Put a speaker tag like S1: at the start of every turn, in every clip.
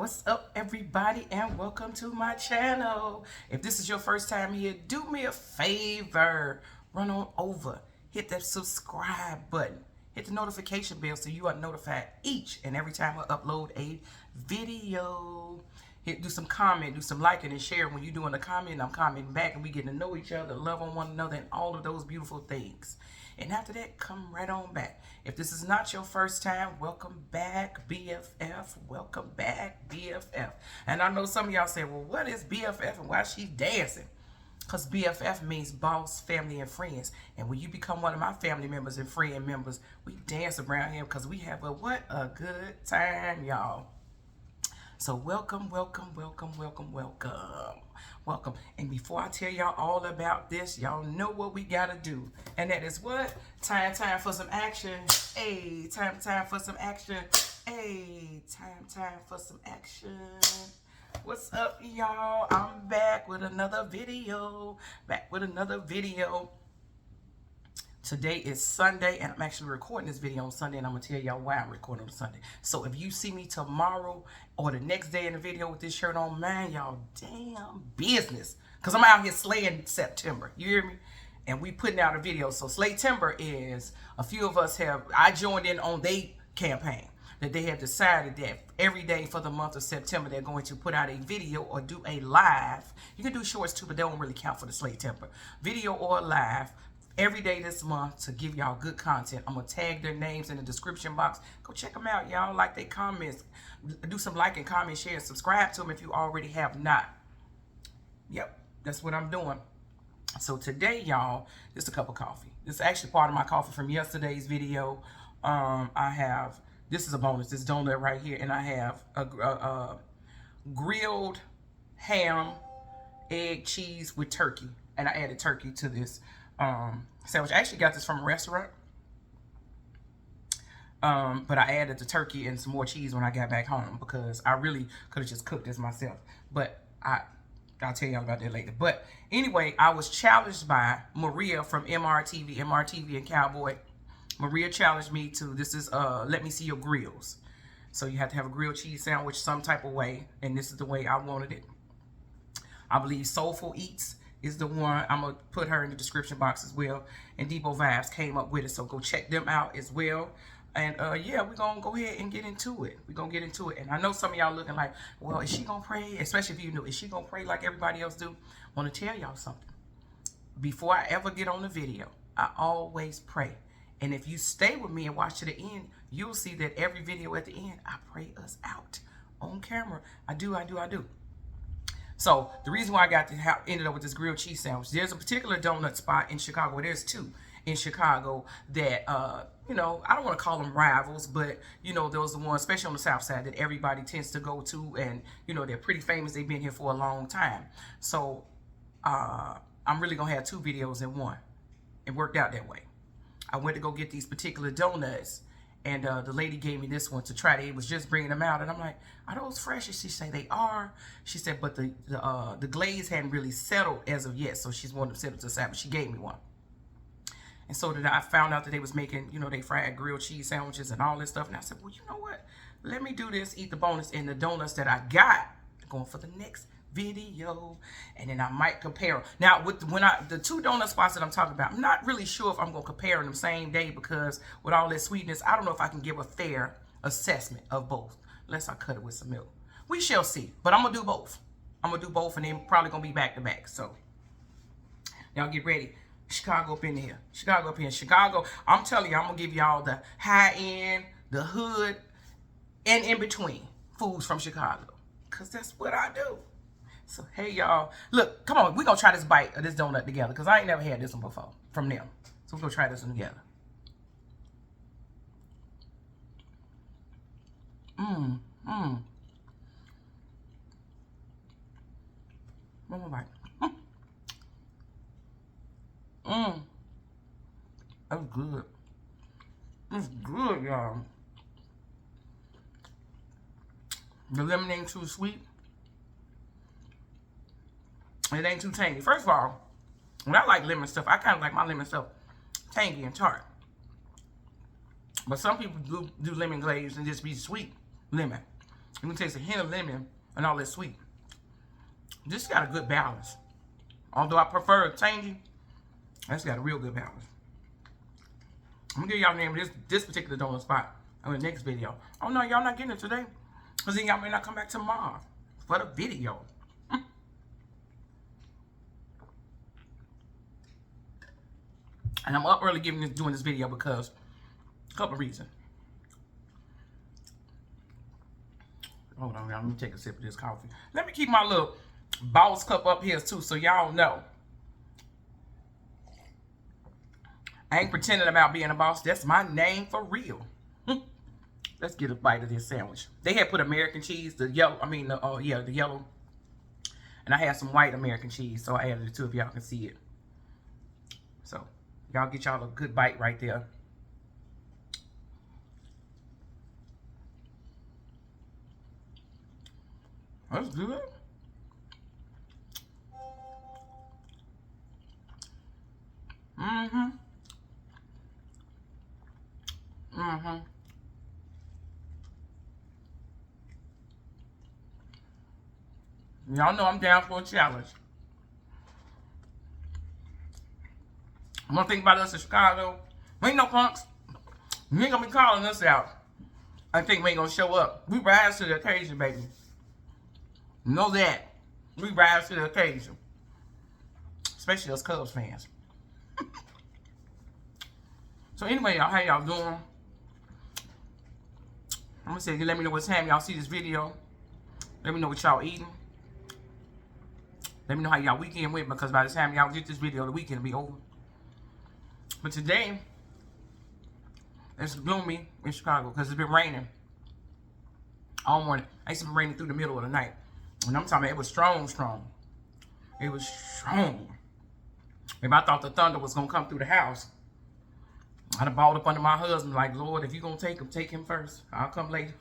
S1: What's up, everybody, and welcome to my channel. If this is your first time here, do me a favor, run on over, hit that subscribe button, hit the notification bell so you are notified each and every time I upload a video. Do some comment, do some liking and sharing. When you're doing a comment, I'm commenting back, and we get to know each other, love on one another, and all of those beautiful things. And after that, come right on back. If this is not your first time, welcome back, BFF. Welcome back, BFF. And I know some of y'all say, well, what is BFF and why she's dancing? Because BFF means boss, family, and friends. And when you become one of my family members and friend members, we dance around here because we have what a good time, y'all. So welcome, welcome, welcome, welcome, welcome, welcome. And before I tell y'all all about this, y'all know what we gotta do. And that is what? Time for some action. Hey, time for some action. Hey, time for some action. What's up, y'all? I'm back with another video. Today is Sunday, and I'm actually recording this video on Sunday, and I'm going to tell y'all why I'm recording on Sunday. So if you see me tomorrow or the next day in the video with this shirt on, man, y'all damn business. Because I'm out here slaying September. You hear me? And we putting out a video. So Slaytember is, a few of us I joined in on their campaign. That they have decided that every day for the month of September, they're going to put out a video or do a live. You can do shorts too, but they don't really count for the Slaytember. Video or live every day this month to give y'all good content. I'm going to tag their names in the description box. Go check them out, y'all. Like their comments. Do some like and comment, share, and subscribe to them if you already have not. Yep, that's what I'm doing. So today, y'all, this is a cup of coffee. This is actually part of my coffee from yesterday's video. This is a bonus, this donut right here. And I have a grilled ham, egg, cheese with turkey. And I added turkey to this sandwich. I actually got this from a restaurant, but I added the turkey and some more cheese when I got back home because I really could have just cooked this myself. But I'll tell y'all about that later. But anyway, I was challenged by Maria from MRTV and Cowboy. Maria challenged me to, this is let me see your grills. So you have to have a grilled cheese sandwich some type of way, and this is the way I wanted it. I believe Soulful Eats is the one. I'm going to put her in the description box as well. And Depot Vibes came up with it, so go check them out as well. And yeah, we're going to go ahead and get into it. We're going to get into it. And I know some of y'all looking like, well, is she going to pray? Especially if you know, is she going to pray like everybody else do? I want to tell y'all something. Before I ever get on the video, I always pray. And if you stay with me and watch to the end, you'll see that every video at the end, I pray us out on camera. I do. So the reason why I ended up with this grilled cheese sandwich, there's a particular donut spot in Chicago. There's two in Chicago that, you know, I don't want to call them rivals, but, you know, those are the ones, especially on the South Side, that everybody tends to go to. And, you know, they're pretty famous. They've been here for a long time. So I'm really going to have two videos in one. It worked out that way. I went to go get these particular donuts, and the lady gave me this one to try. It was just bringing them out, and I'm like, are those fresh? And she said they are. She said, but the glaze hadn't really settled as of yet, so she's wanted to settle to the side, but she gave me one. And so then I found out that they was making, you know, they fried grilled cheese sandwiches and all this stuff, and I said, well, you know what? Let me do this, eat the bonus, and the donuts that I got going for the next video, and then I might compare them. Now with the two donut spots that I'm talking about, I'm not really sure if I'm gonna compare them same day, because with all that sweetness, I don't know if I can give a fair assessment of both unless I cut it with some milk. We shall see, but I'm gonna do both. And then probably gonna be back to back. So y'all get ready. Chicago up in here. Chicago, I'm telling you, I'm gonna give y'all the high end, the hood, and in between foods from Chicago, because that's what I do. So, hey, y'all. Look, come on. We're going to try this bite of this donut together, because I ain't never had this one before from them. So, we're going to try this one together. One more bite. That's good. It's good, y'all. The lemon ain't too sweet. It ain't too tangy. First of all, when I like lemon stuff, I kind of like my lemon stuff tangy and tart. But some people do lemon glaze and just be sweet lemon. You can taste a hint of lemon and all that sweet. This got a good balance. Although I prefer tangy, that's got a real good balance. I'm gonna give y'all the name of this particular donut spot in the next video. Oh no, y'all not getting it today, because then y'all may not come back tomorrow for the video. And I'm up early doing this video because a couple of reasons. Hold on, y'all. Let me take a sip of this coffee. Let me keep my little boss cup up here too, so y'all know. I ain't pretending about being a boss. That's my name for real. Let's get a bite of this sandwich. They had put American cheese, the yellow. I mean, the yellow. And I had some white American cheese, so I added it too, if y'all can see it. So y'all get y'all a good bite right there. That's good. Mm-hmm. Mm-hmm. Y'all know I'm down for a challenge. One thing about us in Chicago, we ain't no punks. You ain't gonna be calling us out. I think we ain't gonna show up. We rise to the occasion, baby. You know that. We rise to the occasion. Especially us Cubs fans. So anyway, y'all, how y'all doing? I'm gonna say, let me know what time y'all see this video. Let me know what y'all eating. Let me know how y'all weekend went, because by the time y'all get this video, the weekend will be over. But today, it's gloomy in Chicago because it's been raining all morning. It's been raining through the middle of the night. And I'm talking about it was strong. It was strong. If I thought the thunder was going to come through the house, I'd have balled up under my husband like, Lord, if you're going to take him first. I'll come later.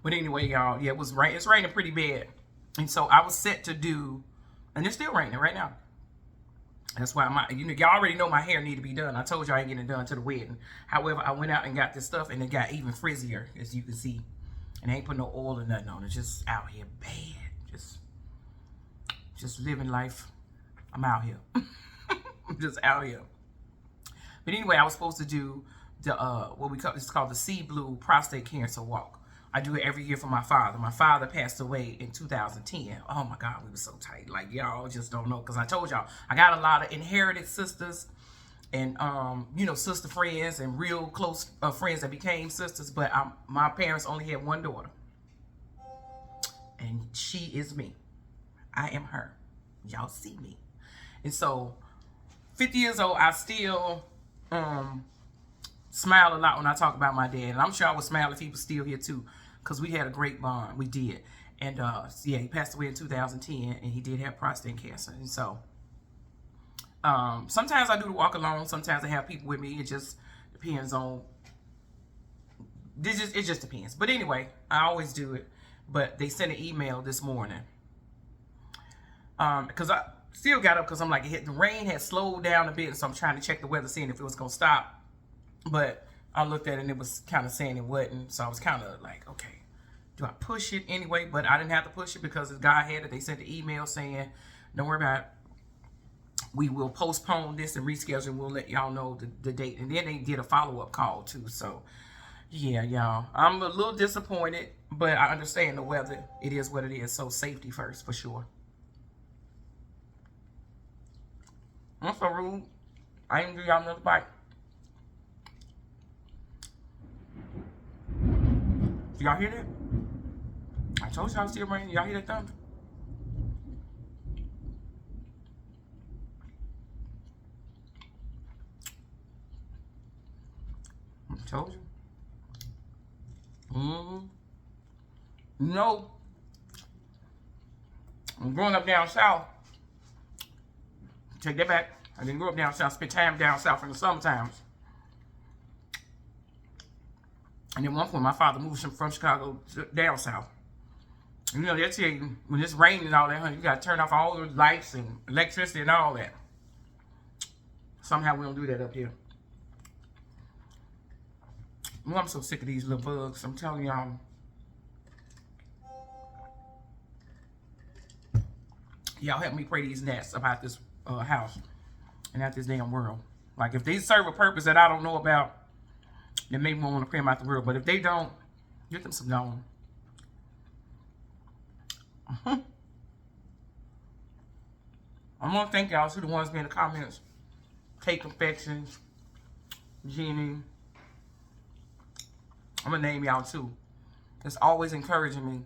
S1: But anyway, y'all, yeah, it's raining pretty bad. And so I was set to do, and it's still raining right now. That's why y'all already know my hair need to be done. I told y'all I ain't getting it done to the wedding. However, I went out and got this stuff, and it got even frizzier, as you can see. And I ain't put no oil or nothing on it. Just out here bad. Just living life. I'm out here. I'm just out here. But anyway, I was supposed to do the it's called the Sea Blue Prostate Cancer Walk. I do it every year for my father. My father passed away in 2010. Oh my God, we were so tight. Like, y'all just don't know. Because I told y'all, I got a lot of inherited sisters and, you know, sister friends and real close friends that became sisters. But my parents only had one daughter. And she is me. I am her. Y'all see me. And so, 50 years old, I still smile a lot when I talk about my dad. And I'm sure I would smile if he was still here too. Because we had a great bond. We did. And yeah, he passed away in 2010. And he did have prostate cancer. And so, sometimes I do the walk alone. Sometimes I have people with me. It just depends on, it just depends. But anyway, I always do it. But they sent an email this morning. Because I still got up because I'm like, the rain had slowed down a bit. So I'm trying to check the weather, seeing if it was going to stop. But I looked at it and it was kind of saying it wasn't. So I was kind of like, okay, do I push it anyway? But I didn't have to push it because the guy had it. They sent the email saying, don't worry about it. We will postpone this and reschedule. And we'll let y'all know the date. And then they did a follow-up call too. So yeah, y'all, I'm a little disappointed, but I understand the weather. It is what it is. So safety first for sure. I'm so rude. I ain't give y'all another bite. Y'all hear that? I told y'all still raining. Y'all hear that thunder? I told you. No. I'm growing up down south. Take that back. I didn't grow up down south. Spent time down south in the summertime. And then one point, my father moved from Chicago down south. And, you know, they'll tell you, when it's raining and all that, honey, you got to turn off all the lights and electricity and all that. Somehow we don't do that up here. Well, I'm so sick of these little bugs. I'm telling y'all. Y'all help me pray these gnats about this house and out this damn world. Like, if they serve a purpose that I don't know about, then maybe we want to pray them out the world. But if they don't, get them some gone. I want to thank y'all to the ones in the comments. Take Confections, Jeannie. I'm going to name y'all too. It's always encouraging me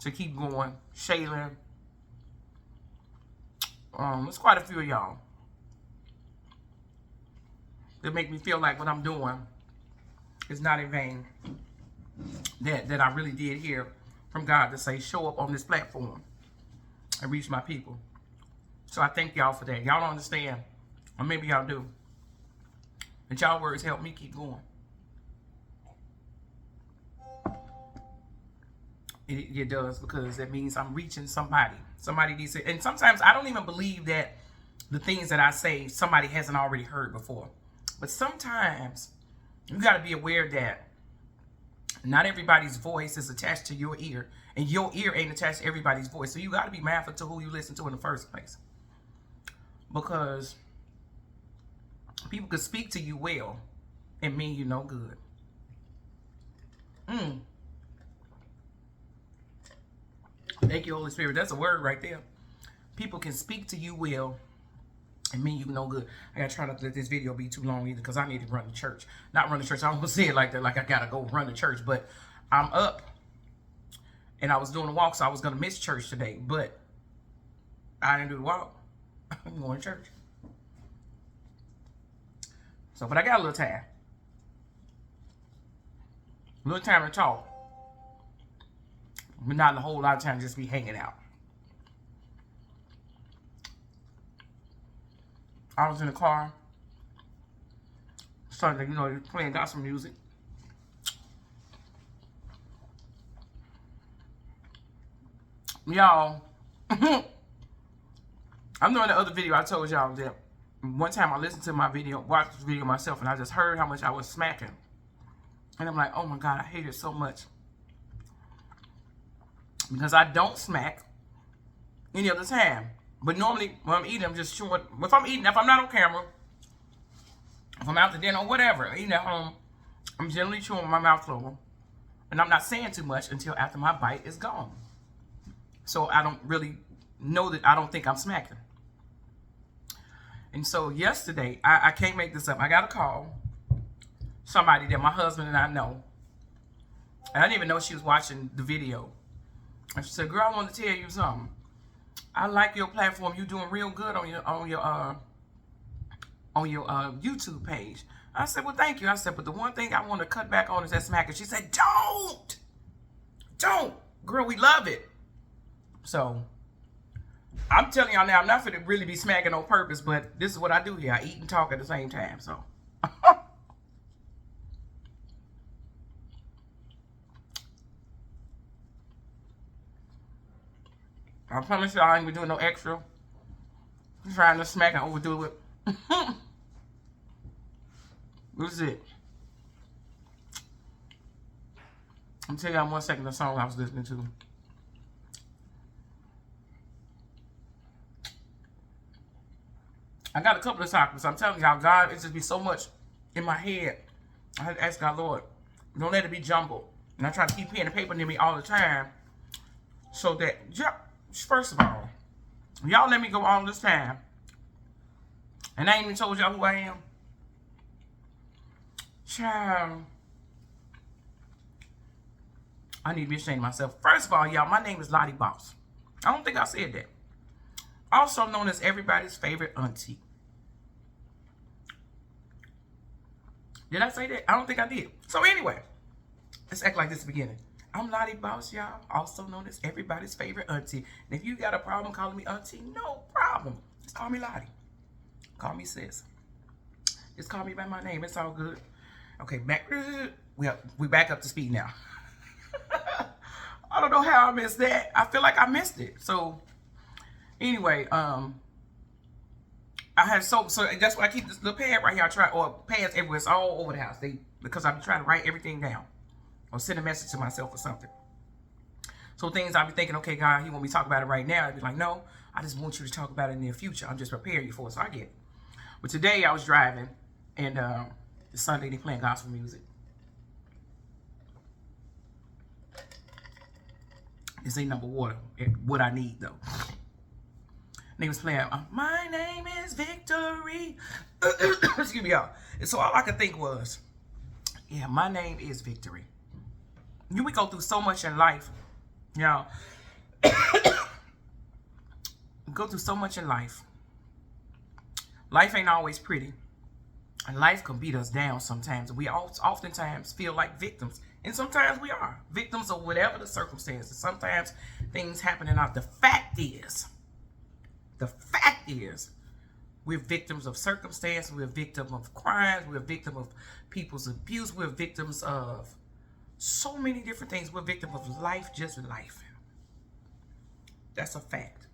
S1: to keep going. Shaylin. There's quite a few of y'all that make me feel like what I'm doing is not in vain. That I really did hear from God to say, show up on this platform and reach my people. So I thank y'all for that. Y'all don't understand, or maybe y'all do, but y'all words help me keep going. It does, because that means I'm reaching somebody. Somebody needs it. And sometimes I don't even believe that the things that I say somebody hasn't already heard before. But sometimes you got to be aware that not everybody's voice is attached to your ear, and your ear ain't attached to everybody's voice. So you got to be mindful to who you listen to in the first place, because people could speak to you well and mean you no good. Thank you, Holy Spirit. That's a word right there. People can speak to you well and mean you no good. I gotta try not to let this video be too long either, because I need to run the church. Not run the church. I don't say it like that, like I gotta go run the church. But I'm up and I was doing a walk, so I was gonna miss church today. But I didn't do the walk. I'm going to church. So, but I got a little time. A little time to talk. But not a whole lot of time to just be hanging out. I was in the car. Started, playing gospel music. Y'all, I'm doing the other video. I told y'all that one time I listened to my video, watched this video myself, and I just heard how much I was smacking. And I'm like, oh my God, I hate it so much. Because I don't smack any other time. But normally, when I'm eating, I'm just chewing. If I'm eating, if I'm not on camera, if I'm out to dinner or whatever, eating at home, I'm generally chewing with my mouth closed. And I'm not saying too much until after my bite is gone. So I don't really know that I don't think I'm smacking. And so yesterday, I can't make this up. I got a call. Somebody that my husband and I know. And I didn't even know she was watching the video. And she said, girl, I want to tell you something. I like your platform. You're doing real good on your YouTube page. I said, well, thank you. I said, but the one thing I want to cut back on is that smacking. She said, don't. Girl, we love it. So I'm telling y'all now, I'm not going to really be smacking on purpose, but this is what I do here. I eat and talk at the same time. So I promise y'all I ain't be doing no extra. I'm trying to smack and overdo it. This is it. I'm telling y'all 1 second the song I was listening to. I got a couple of topics. I'm telling y'all, God, it just be so much in my head. I had to ask God, Lord, don't let it be jumbled. And I try to keep pen and paper near me all the time. So that, first of all, y'all let me go all this time. And I ain't even told y'all who I am. Child. I need to be ashamed of myself. First of all, y'all, my name is Lottie Boss. I don't think I said that. Also known as everybody's favorite auntie. Did I say that? I don't think I did. So anyway, let's act like this is the beginning. I'm Lottie Boss, y'all. Also known as everybody's favorite auntie. And if you got a problem calling me auntie, no problem. Just call me Lottie. Call me sis. Just call me by my name. It's all good. Okay, we back up to speed now. I don't know how I missed that. I feel like I missed it. So anyway, I I have so that's why I keep this little pad right here. I try, or pads everywhere. It's all over the house. Because I've been trying to write everything down or send a message to myself or something. So things I'll be thinking, okay, God, He want me to talk about it right now. I'd be like, no, I just want you to talk about it in the near future. I'm just preparing you for it. So I get it. But today I was driving, and it's Sunday, they playing gospel music. This ain't number water. What I need though. And they was playing, my name is Victory. Excuse me, y'all. And so all I could think was, yeah, my name is Victory. We go through so much in life, y'all. We go through so much in life. Life ain't always pretty. And life can beat us down sometimes. We oftentimes feel like victims. And sometimes we are victims of whatever the circumstances. Sometimes things happen in our... The fact is, we're victims of circumstance. We're victims of crimes. We're victims of people's abuse. We're victims of so many different things. We're victims of life, just life. That's a fact.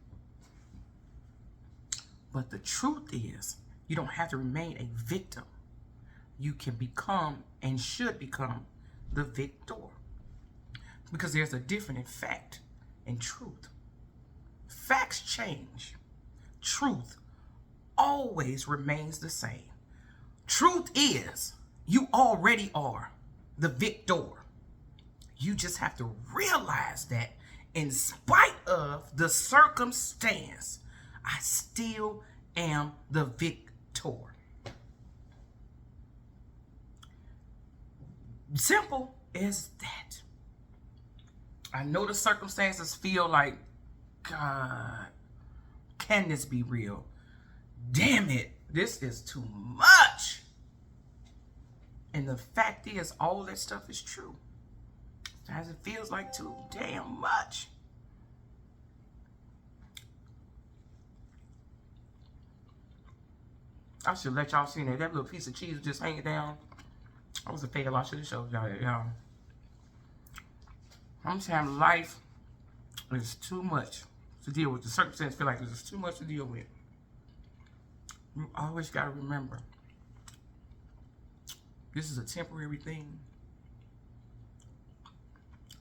S1: But the truth is, you don't have to remain a victim. You can become and should become the victor. Because there's a difference in fact and truth. Facts change. Truth always remains the same. Truth is, you already are the victor. You just have to realize that in spite of the circumstance, I still am the victor. Simple as that. I know the circumstances feel like, God, can this be real? Damn it, this is too much. And the fact is, all that stuff is true. As it feels like too damn much. I should let y'all see that. That little piece of cheese just hanging down. I was a fail. I should have showed y'all that, y'all. Sometimes life is too much to deal with. The circumstances feel like there's too much to deal with. You always got to remember, this is a temporary thing.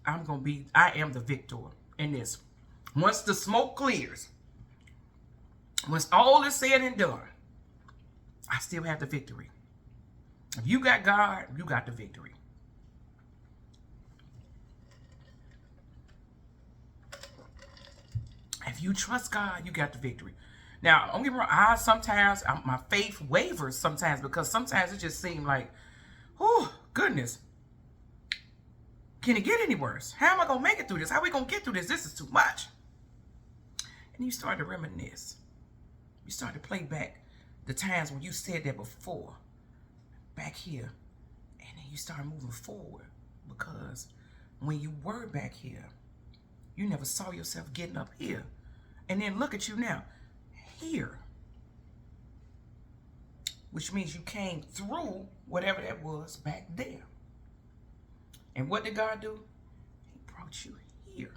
S1: I am the victor in this. Once the smoke clears, once all is said and done, I still have the victory. If you got God, you got the victory. If you trust God, you got the victory. Now, don't get me wrong, my faith wavers sometimes, because sometimes it just seems like, oh, goodness. Can it get any worse? How am I going to make it through this? How are we going to get through this? This is too much. And you start to reminisce. You start to play back the times when you said that before, back here. And then you start moving forward. Because when you were back here, you never saw yourself getting up here. And then look at you now, here. Which means you came through whatever that was back there. And what did God do? He brought you here.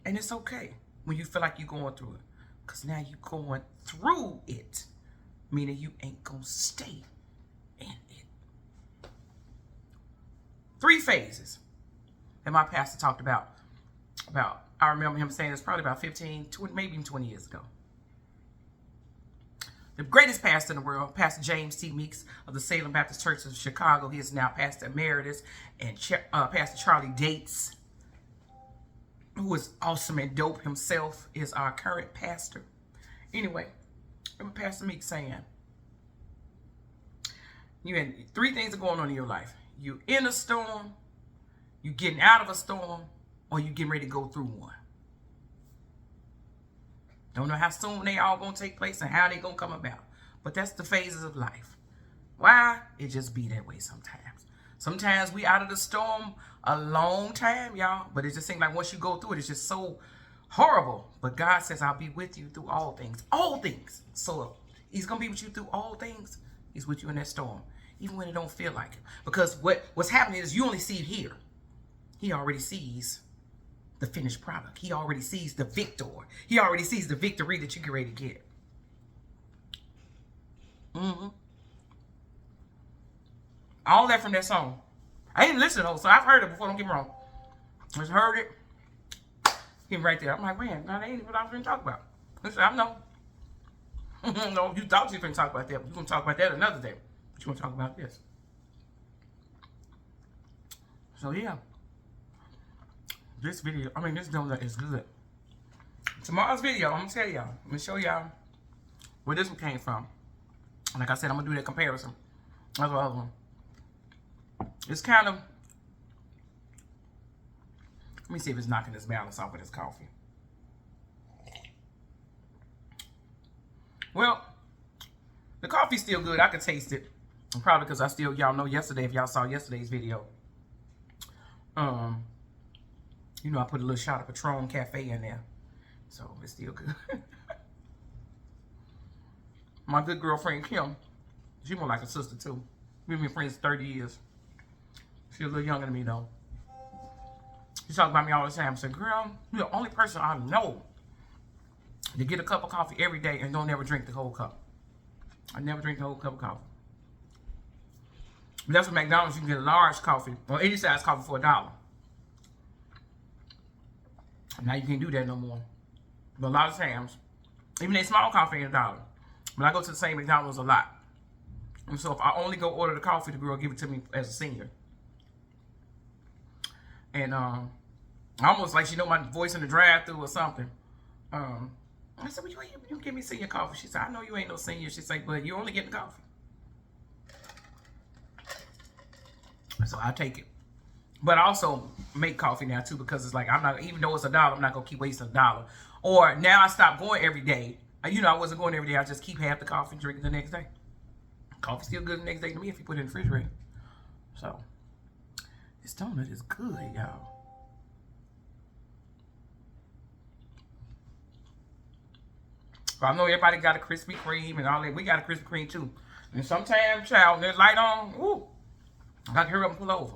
S1: And it's okay when you feel like you're going through it. Because now you're going through it. Meaning you ain't going to stay in it. 3 phases that my pastor talked about. I remember him saying this probably about 15, 20, maybe even 20 years ago. The greatest pastor in the world, Pastor James T. Meeks of the Salem Baptist Church of Chicago. He is now Pastor Emeritus. And Pastor Charlie Dates, who is awesome and dope himself, is our current pastor. Anyway, remember Pastor Meeks saying, you had 3 things are going on in your life. You in a storm, you getting out of a storm, or you getting ready to go through one. Don't know how soon they all gonna take place and how they gonna come about. But that's the phases of life. Why? It just be that way sometimes. Sometimes we out of the storm a long time, y'all. But it just seems like once you go through it, it's just so horrible. But God says, I'll be with you through all things. All things. So He's gonna be with you through all things. He's with you in that storm. Even when it don't feel like it. Because what's happening is you only see it here. He already sees the finished product. He already sees the victor. He already sees the victory that you get ready to get. Mm-hmm. All that from that song. I didn't listen though, so I've heard it before. Don't get me wrong. Just heard it. Him right there. I'm like, man, that ain't what I was gonna talk about. He said, I know. No, you thought you were gonna talk about that, but you're gonna talk about that another day. But you wanna talk about this. So yeah. This video, I mean, this donut is good. Tomorrow's video, I'm gonna tell y'all. I'm gonna show y'all where this one came from. Like I said, I'm gonna do that comparison. That's the other one. It's kind of, let me see if it's knocking this balance off of this coffee. Well, the coffee's still good. I could taste it. Probably because I still, y'all know yesterday, if y'all saw yesterday's video, you know, I put a little shot of Patron Cafe in there. So it's still good. My good girlfriend, Kim, she more like a sister too. We've been friends 30 years. She's a little younger than me though. She talks about me all the time. She said, girl, you're the only person I know to get a cup of coffee every day and don't ever drink the whole cup. I never drink the whole cup of coffee. But that's what McDonald's, you can get a large coffee or any size coffee for $1. Now you can't do that no more. But a lot of times, even a small coffee ain't $1. But I go to the same McDonald's a lot. And so if I only go order the coffee, the girl give it to me as a senior. And almost like she know my voice in the drive-thru or something. I said, well, you give me senior coffee. She said, I know you ain't no senior. She said, but you only getting coffee. So I take it. But I also make coffee now too, because it's like, I'm not, even though it's $1, I'm not gonna keep wasting $1. Or now I stopped going every day. You know, I wasn't going every day. I just keep half the coffee and drink it the next day. Coffee's still good the next day to me if you put it in the refrigerator. So this donut is good, y'all. I know everybody got a Krispy Kreme and all that. We got a Krispy Kreme too. And sometimes, child, there's light on, ooh, I got to hurry up and pull over.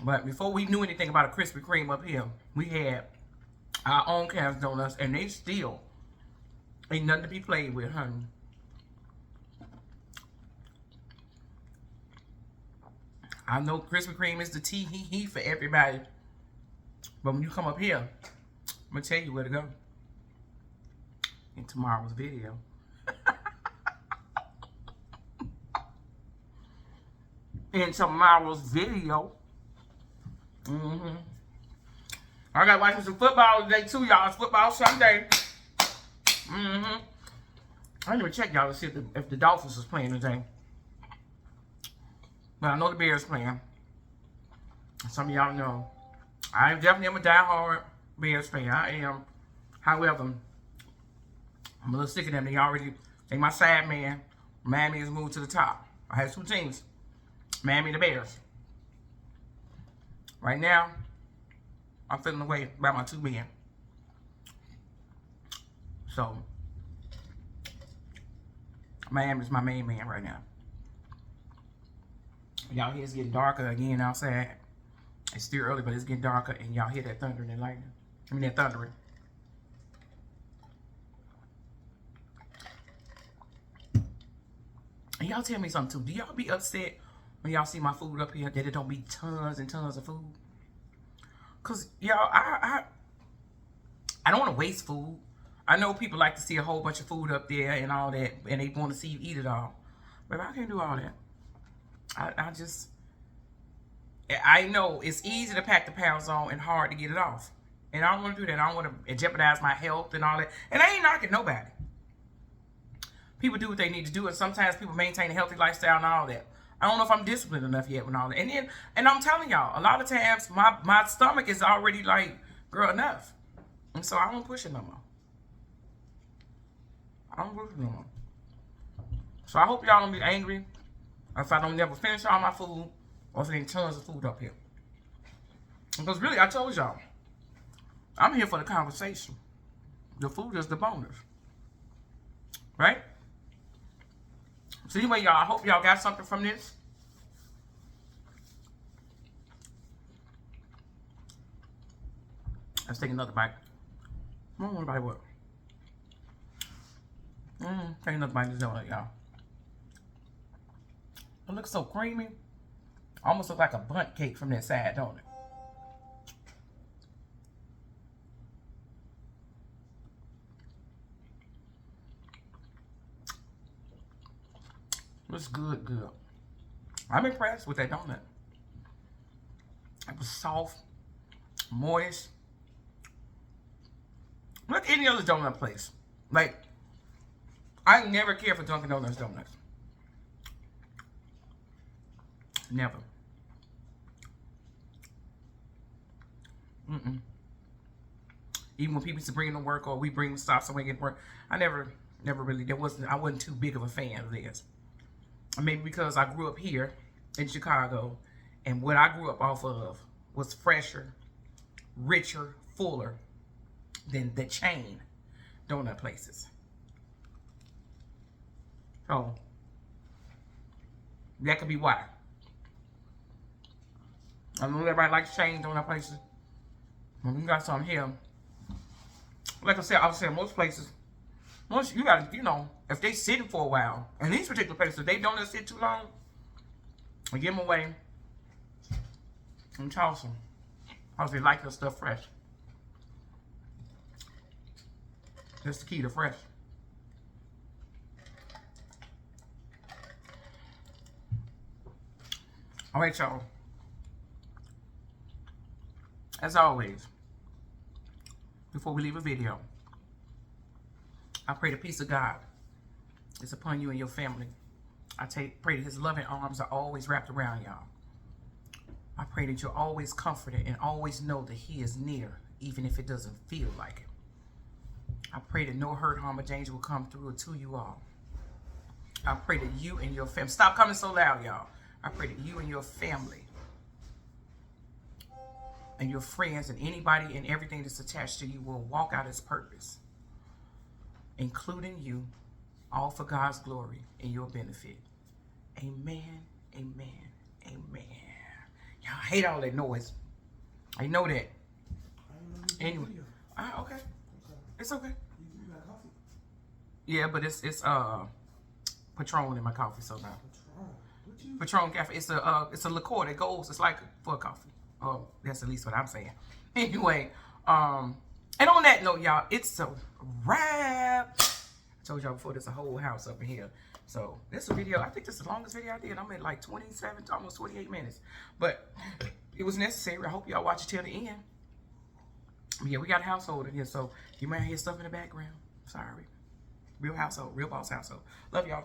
S1: But before we knew anything about a Krispy Kreme up here, we had our own Kansas donuts, and they still ain't nothing to be played with, honey. I know Krispy Kreme is the tea for everybody. But when you come up here, I'm going to tell you where to go in tomorrow's video. In tomorrow's video. I got watching some football today too, y'all. It's football Sunday. I didn't even check y'all to see if the Dolphins was playing today. But I know the Bears playing. Some of y'all know. I definitely am a diehard Bears fan. I am. However, I'm a little sick of them. They my side man. Miami has moved to the top. I have two teams. Miami and the Bears. Right now, I'm feeling away by my two men. So, Miami's my main man right now. Y'all hear it's getting darker again outside. It's still early, but it's getting darker, and y'all hear that thunder and that lightning. I mean, that thundering. And y'all tell me something too. Do y'all be upset when y'all see my food up here that it don't be tons and tons of food? Cause y'all, I don't want to waste food. I know people like to see a whole bunch of food up there and all that, and they want to see you eat it all. But I can't do all that. I know it's easy to pack the pounds on and hard to get it off. And I don't want to do that. I don't want to jeopardize my health and all that. And I ain't knocking nobody. People do what they need to do, and sometimes people maintain a healthy lifestyle and all that. I don't know if I'm disciplined enough yet with all that. And I'm telling y'all, a lot of times my stomach is already like, girl, enough. And so I don't push it no more. I don't push it no more. So I hope y'all don't be angry if I don't never finish all my food, or if there ain't tons of food up here. Because really, I told y'all, I'm here for the conversation. The food is the bonus. Right? So anyway, y'all, I hope y'all got something from this. Let's take another bite. I don't want to bite what? Take another bite of this donut, y'all. It looks so creamy. Almost look like a bundt cake from that side, don't it? It's good, good. I'm impressed with that donut. It was soft, moist. Look any other donut place. Like, I never care for Dunkin' Donuts donuts. Never. Even when people used to bring them to work, or we bring them stop somewhere and get work, I never really, I wasn't too big of a fan of this. Maybe because I grew up here in Chicago, and what I grew up off of was fresher, richer, fuller than the chain donut places. So that could be why. I know everybody likes chain donut places. When we got some here, like I was saying, most places, you gotta, you know, if they sitting for a while, and these particular places, if they don't sit too long, I give them away and toss them, because they like their stuff fresh. That's the key to fresh. All right, y'all. As always, before we leave a video, I pray the peace of God is upon you and your family. I pray that his loving arms are always wrapped around y'all. I pray that you're always comforted and always know that he is near, even if it doesn't feel like it. I pray that no hurt, harm, or danger will come through or to you all. I pray that you and your family, stop coming so loud, y'all. I pray that you and your family and your friends and anybody and everything that's attached to you will walk out its purpose, including you, all for God's glory and your benefit. Amen, amen, amen. Y'all hate all that noise. I know that. Anyway, okay. It's okay.
S2: You got coffee?
S1: Yeah, but it's Patron in my coffee, so now. Patron Cafe. It's a liqueur that goes. It's like for a coffee. Oh, that's at least what I'm saying. Anyway, and on that note, y'all, it's a wrap. I told y'all before, there's a whole house up in here. So this video, I think this is the longest video I did. I'm at like 27, almost 28 minutes. But it was necessary. I hope y'all watch it till the end. Yeah, we got a household in here, so you might hear stuff in the background. Sorry. Real household, real boss household. Love y'all.